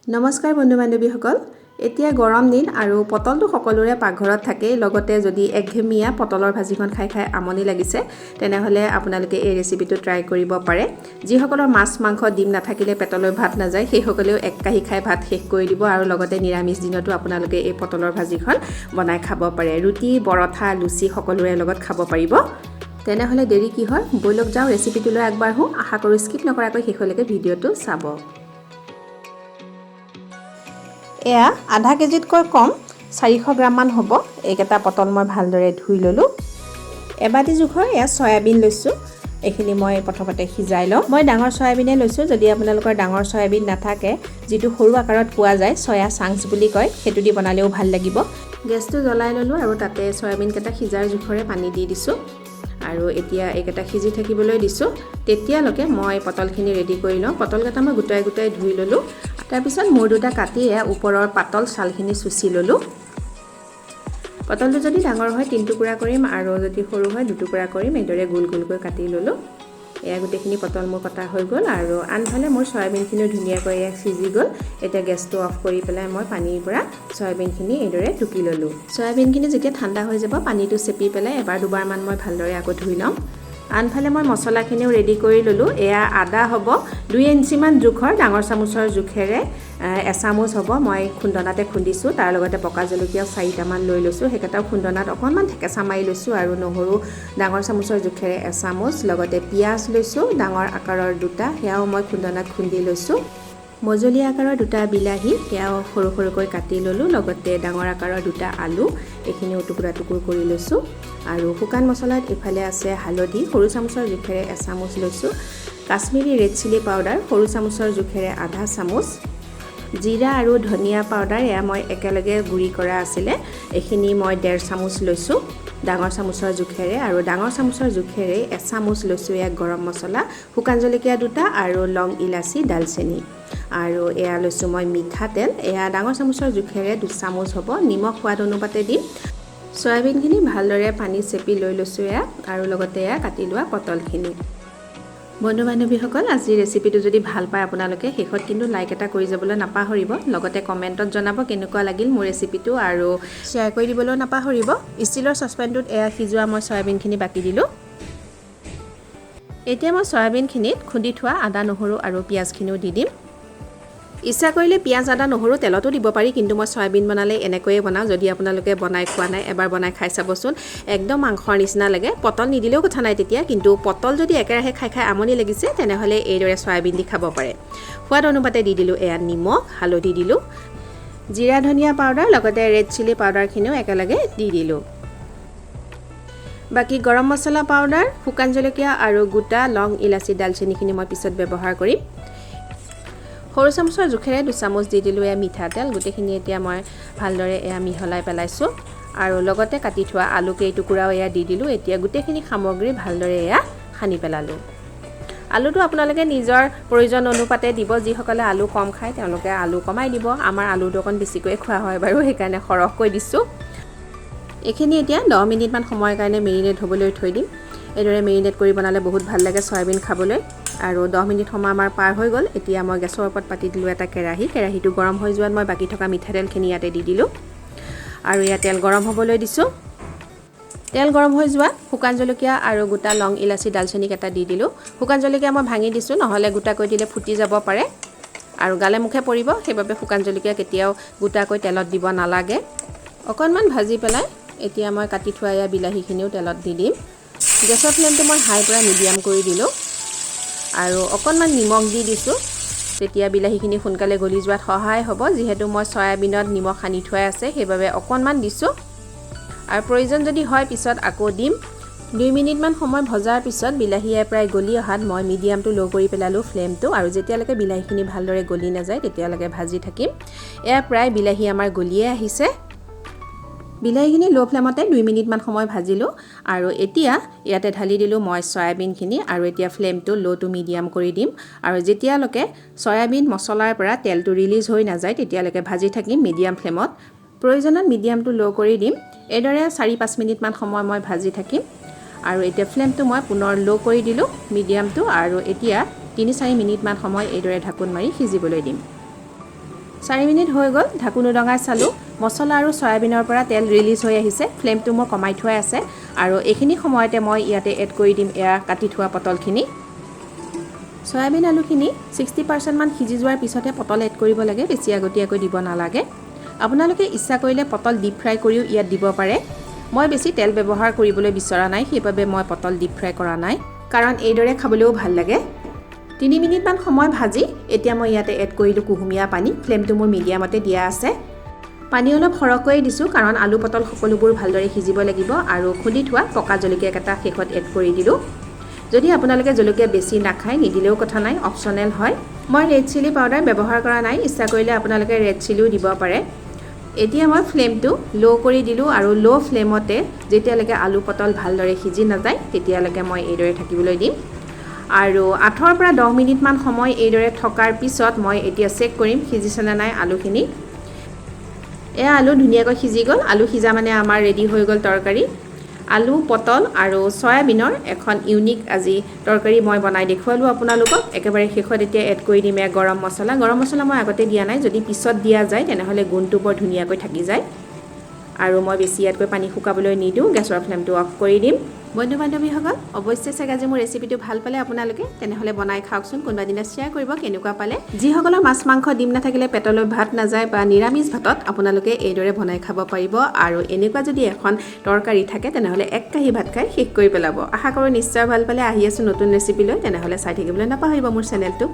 নমস্কাৰ বন্ধু বান্ধৱীসকল এতিয়া গৰম দিন আৰু পটলটো সকলোৰে পাকঘৰত থাকে লগতে যদি একঘেমিয়া পটলৰ ভাজিখন খাই আমনি লাগিছে তেনেহলে আপোনালোকে এই ৰেচিপিটো ট্ৰাই কৰিব পাৰে যিসকলৰ মাছ মাংস ডিম নাথাকিলে পেটলৈ ভাত নাযায় সেই সকলেও এক কাহি খাই ভাত শেষ কৰি দিব আৰু লগতে নিৰামিষ দিনতো আপোনালোকে এই পটলৰ ভাজিখন বনাই খাব পাৰে ৰুটি পৰঠা লুচি সকলোৰে লগত খাব পাৰিব তেনেহলে দেৰি কি হয় বলক যাও ৰেচিপিটোলৈ আগবাঢ়ো আশা কৰো স্কিপ নকৰাকৈ শেষলৈকে ভিডিওটো চাব এয়া আধা কেজিতকৈ কম 400 গ্ৰাম মান হ'ব এইকেটা পটল মই ভালদৰে ধুই ললো এবাটি জোখৰ এয়া সয়াবিন লৈছো এখিনি মই প্ৰথমতে সিজাই লওঁ মই ডাঙৰ সয়াবিনে লৈছো যদি আপোনালোকৰ ডাঙৰ সয়াবিন নাথাকে যেটো সৰু আকাৰত পোৱা যায় সয়া চাংস বুলি কয় হেতু দি বনালেও ভাল লাগিব গেছটো জ্বলাই ললো আৰু তাতে সয়াবিন কেটা সিজাৰ জোখৰে পানী দি দিছো আৰু এতিয়া এইকেটা সিজি থাকিবলৈ দিছো তেতিয়ালৈকে মই পটলখিনি ৰেডি কৰি লওঁ পটলকেটা মই গুটাই গুটাই ধুই ললো তাৰ পিছত মোৰ দুটা কাটি ওপৰৰ পাতল ছালখিনি চুচি ললো পটলটো যদি ডাঙৰ হয় 3 টুকুৰা কৰিম আৰু যদি সৰু হয় 2 টুকুৰা কৰিম এদৰে গোল গোলকৈ কাটি ললো এয়া গুটেখিনি পটল মোৰ কটা হৈ গল আৰু আনফালে মোৰ সয়াবিনখিনি ধুনিয়াকৈ সিজি গল এটা গেছটো অফ কৰি পেলাই মই পানীৰ পৰা সয়াবিনখিনি এদৰে টুকি ললো সয়াবিনখিনি যেতিয়া ঠাণ্ডা হৈ যাব পানীটো চেপি পেলাই এবাৰ দুবাৰ মান মই ভালদৰে আকৌ ধুই লম আনফালে মই মছলাখিনিও ৰেডি কৰি ললো এয়া আদা হ'ব 2 ইঞ্চি মান জোখৰ ডাঙৰ চামুচৰ জোখেৰে এচামুচ হ'ব মই খুন্দনাতে খুন্দিছো তাৰ লগতে পকা জলকীয়া 4টা মান লৈ লৈছো হেকেটাও খুন্দনাত অকনমান থেকেচা মাৰি লৈছো আৰু নহৰু ডাঙৰ চামুচৰ জোখেৰে এচামুচ লগতে পিয়াজ লৈছো ডাঙৰ আকাৰৰ দুটা হেয়াও মই খুন্দনাত খুন্দি লৈছো মজলীয়া আকাৰৰ দুটা বিলাহী হেয়াও সৰু সৰুকৈ কাটি ললো লগতে ডাঙৰ আকাৰৰ দুটা আলু এখিনি টুকুৰা টুকুৰ কৰি লৈছো আৰু শুকান মছলাত ইফালে আছে হালধি সৰু চামুচৰ জোখেৰে এচামুচ লৈছো কাশ্মীৰী ৰেড চিলি পাউডাৰ সৰু চামুচৰ জোখেৰে আধা চামুচ জিৰা আৰু ধনিয়া পাউডাৰ এয়া মই একেলগে গুৰি কৰা আছিলে এখিনি মই 1.5 চামুচ লৈছো ডাঙৰ চামুচৰ জোখেৰে আৰু ডাঙৰ চামুচৰ জোখেৰে এচামুচ লৈছো এয়া গৰম মছলা শুকান জলকীয়া দুটা আৰু লং ইলাচি দালচেনি আৰু এয়া লৈছো মই মিঠা তেল এয়া ডাঙৰ চামুচৰ জোখেৰে 2 চামুচ হ'ব নিমখ সোৱাদ অনুপাতে দিম সয়াবিনখিনি ভালদৰে পানী চেপি লৈ লৈছো এয়া আৰু লগতে এয়া কাটি লোৱা পটলখিনি বন্ধু বান্ধৱীসকল আজি ৰেচিপিটো যদি ভাল পায় আপোনালোকে শেষত কিন্তু লাইক এটা কৰি যাবলৈ নাপাহৰিব লগতে কমেন্টত জনাব কেনেকুৱা লাগিল মোৰ ৰেচিপিটো আৰু শেয়াৰ কৰি দিবলৈ নাপাহৰিব ষ্টিলৰ সসপেনটোত এয়া সিজোৱা মই সয়াবিনখিনি বাকি দিলো এতিয়া মই সয়াবিনখিনিত খুন্দি থোৱা আদা নহৰু আৰু পিয়াজখিনিও দি দিম ইচ্ছা কৰিলে পিয়াজ আদা নহৰু তেলতো দিব পাৰি কিন্তু মই সয়াবিন বনালে এনেকৈয়ে বনাও যদি আপোনালোকে বনাই খোৱা নাই এবাৰ বনাই খাই চাবচোন একদম মাংসৰ নিচিনা লাগে পটল নিদিলেও কথা নাই তেতিয়া কিন্তু পটল যদি একেৰাহে খাই আমনি লাগিছে তেনেহলে এইদৰে সয়াবিন দি খাব পাৰে সোৱাদ অনুপাতে দি দিলো এয়া নিমখ হালধি দিলো জিৰা ধনিয়া পাউডাৰ লগতে ৰেড চিলি পাউডাৰখিনিও একেলগে দি দিলো বাকি গৰম মছলা পাউডাৰ শুকান জলকীয়া আৰু গোটা লং ইলাচি দালচেনিখিনি মই পিছত ব্যৱহাৰ কৰিম সৰু চামুচৰ জোখেৰে 2 চামুচ দি দিলো এয়া মিঠা তেল গুটেখিনি এতিয়া মই ভালদৰে এয়া মিহলাই পেলাইছো আৰু লগতে কাটি থোৱা আলু কেই টুকুৰাও এয়া দি দিলো এতিয়া গুটেখিনি সামগ্ৰী ভালদৰে এয়া খানি পেলালো আলুটো আপোনালোকে নিজৰ প্ৰয়োজন অনুপাতে দিব যিসকলে আলু কম খায় তেওঁলোকে আলু কমাই দিব আমাৰ আলুটো অকন বেছিকৈ খোৱা হয় বাৰু হেকাৰণে খৰখকৈ দিছো এখিনি এতিয়া 10 মিনিট মান সময়ৰ কাৰণে মেৰিনেট হ'বলৈ থৈ দিম এদৰে মেৰিনেট কৰি বনালে বহুত ভাল লাগে সয়াবিন খাবলৈ আৰু 10 মিনিট সময় আমাৰ পাৰ হৈ গল এতিয়া মই গেছৰ ওপৰত পাতি দিলো এটা কেৰাহীটো গৰম হৈ যোৱাত মই বাকি থকা মিঠা তেলখিনি ইয়াতে দি দিলো আৰু ইয়া তেল গৰম হ'বলৈ দিছো তেল গৰম হৈ যোৱা শুকান জলকীয়া আৰু গোটা লং ইলাচি দালচেনি কেটা দি দিলো শুকান জলকীয়া মই ভাঙি দিছো নহলে গোটাকৈ দিলে ফুটি যাব পাৰে আৰু গালে মুখে পৰিব সেইবাবে শুকান জলকীয়া কেতিয়াও গোটাকৈ তেলত দিব নালাগে অকনমান ভাজি পেলাই এতিয়া মই কাটি থোৱা ইয়া বিলাহীখিনিও তেলত দি দিম গেছৰ ফ্লেমটো মই হাই পৰা মিডিয়াম কৰি দিলো আৰু অকনমান নিমখ দি দিছো তেতিয়া বিলাহীখিনি সোনকালে গলি যোৱাত সহায় হ'ব যিহেতু মই সয়াবিনত নিমখ সানি থোৱা আছে সেইবাবে অকনমান দিছো আৰু প্ৰয়োজন যদি হয় পিছত আকৌ দিম 2 মিনিট মান সময় ভজাৰ পিছত বিলাহীয়ে প্ৰায় গলি অহাত মই মিডিয়াম টু লো কৰি পেলালো ফ্লেমটো আৰু যেতিয়ালৈকে বিলাহীখিনি ভালদৰে গলি নাযায় তেতিয়ালৈকে ভাজি থাকিম এয়া প্ৰায় বিলাহী আমাৰ গলিয়ে আহিছে বিলাহীখিনি লো ফ্লেমতে 2 মিনিট মান সময় ভাজিলো আৰু এতিয়া ইয়াতে ঢালি দিলো মই সয়াবিনখিনি আৰু এতিয়া ফ্লেমটো লো টু মিডিয়াম কৰি দিম আৰু যেতিয়ালৈকে সয়াবিন মছলাৰ পৰা তেলটো ৰিলিজ হৈ নাযায় তেতিয়ালৈকে ভাজি থাকিম মিডিয়াম ফ্লেমত প্ৰয়োজনত মিডিয়াম টু লো কৰি দিম এদৰে 4-5 মিনিট মান সময় মই ভাজি থাকিম আৰু এতিয়া ফ্লেমটো মই পুনৰ লো কৰি দিলো মিডিয়ামটো আৰু এতিয়া 3-4 মিনিট মান সময় এদৰে ঢাকন মাৰি সিজিবলৈ দিম 4 মিনিট হৈ গ'ল ঢাকুন উদঙাই চালোঁ মছলা আৰু সয়াবিনৰ পৰা তেল ৰিলিজ হৈ আহিছে ফ্লেমটো মই কমাই থোৱা আছে আৰু এইখিনি সময়তে মই ইয়াতে এড কৰি দিম এয়া কাটি থোৱা পটলখিনি সয়াবিন আলুখিনি 60% মান সিজি যোৱাৰ পিছতে পটল এড কৰিব লাগে বেছি আগতীয়াকৈ দিব নালাগে আপোনালোকে ইচ্ছা কৰিলে পটল ডিপ ফ্ৰাই কৰিও ইয়াত দিব পাৰে মই বেছি তেল ব্যৱহাৰ কৰিবলৈ বিচৰা নাই সেইবাবে মই পটল ডিপ ফ্ৰাই কৰা নাই কাৰণ এইদৰে খাবলৈও ভাল লাগে 3 মিনিট মান সময় ভাজি এতিয়া মই ইয়াতে এড কৰিলোঁ কুহুমীয়া পানী ফ্লেমটো মোৰ মিডিয়ামতে দিয়া আছে পানী অলপ সৰহকৈ দিছোঁ কাৰণ আলু পটল সকলোবোৰ ভালদৰে সিজিব লাগিব আৰু খুন্দি থোৱা পকা জলকীয়া এটা শেষত এড কৰি দিলোঁ যদি আপোনালোকে জলকীয়া বেছি নাখায় নিদিলেও কথা নাই অপচনেল হয় মই ৰেড চিলি পাউডাৰ ব্যৱহাৰ কৰা নাই ইচ্ছা কৰিলে আপোনালোকে ৰেড চিলিও দিব পাৰে এতিয়া মই ফ্লেমটো লো কৰি দিলোঁ আৰু লো ফ্লেমতে যেতিয়ালৈকে আলু পটল ভালদৰে সিজি নাযায় তেতিয়ালৈকে মই এইদৰে থাকিবলৈ দিম আৰু 8 পৰা 10 মিনিট মান সময় এইদৰে থকাৰ পিছত মই এতিয়া চেক কৰিম সিজিছে নে নাই আলুখিনি এয়া আলু ধুনীয়াকৈ সিজি গ'ল আলু সিজা মানে আমাৰ ৰেডি হৈ গ'ল তৰকাৰী আলু পটল আৰু সয়াবিনৰ এখন ইউনিক আজি তৰকাৰী মই বনাই দেখুৱালোঁ আপোনালোকক একেবাৰে শেষত এতিয়া এড কৰি দিম গৰম মছলা মই আগতে দিয়া নাই যদি পিছত দিয়া যায় তেনেহ'লে গুণটো বৰ ধুনীয়াকৈ থাকি যায় আৰু মই বেছি ইয়াতকৈ পানী শুকাবলৈ নিদিওঁ গেছৰ ফ্লেমটো অফ কৰি দিম বন্ধু বান্ধৱীসকল অৱশ্যে চাগে আজি মোৰ ৰেচিপিটো ভাল পালে আপোনালোকে তেনেহ'লে বনাই খাওকচোন কোনোবা দিনা শ্বেয়াৰ কৰিব কেনেকুৱা পালে যিসকলৰ মাছ মাংস ডিম নাথাকিলে পেটলৈ ভাত নাযায় বা নিৰামিষ ভাতত আপোনালোকে এইদৰে বনাই খাব পাৰিব আৰু এনেকুৱা যদি এখন তৰকাৰী থাকে তেনেহ'লে এক কাঁহী ভাত খাই শেষ কৰি পেলাব আশা কৰোঁ নিশ্চয় ভাল পালে আহি আছোঁ নতুন ৰেচিপি লৈ তেনেহ'লে চাই থাকিবলৈ নাপাহৰিব মোৰ চেনেলটো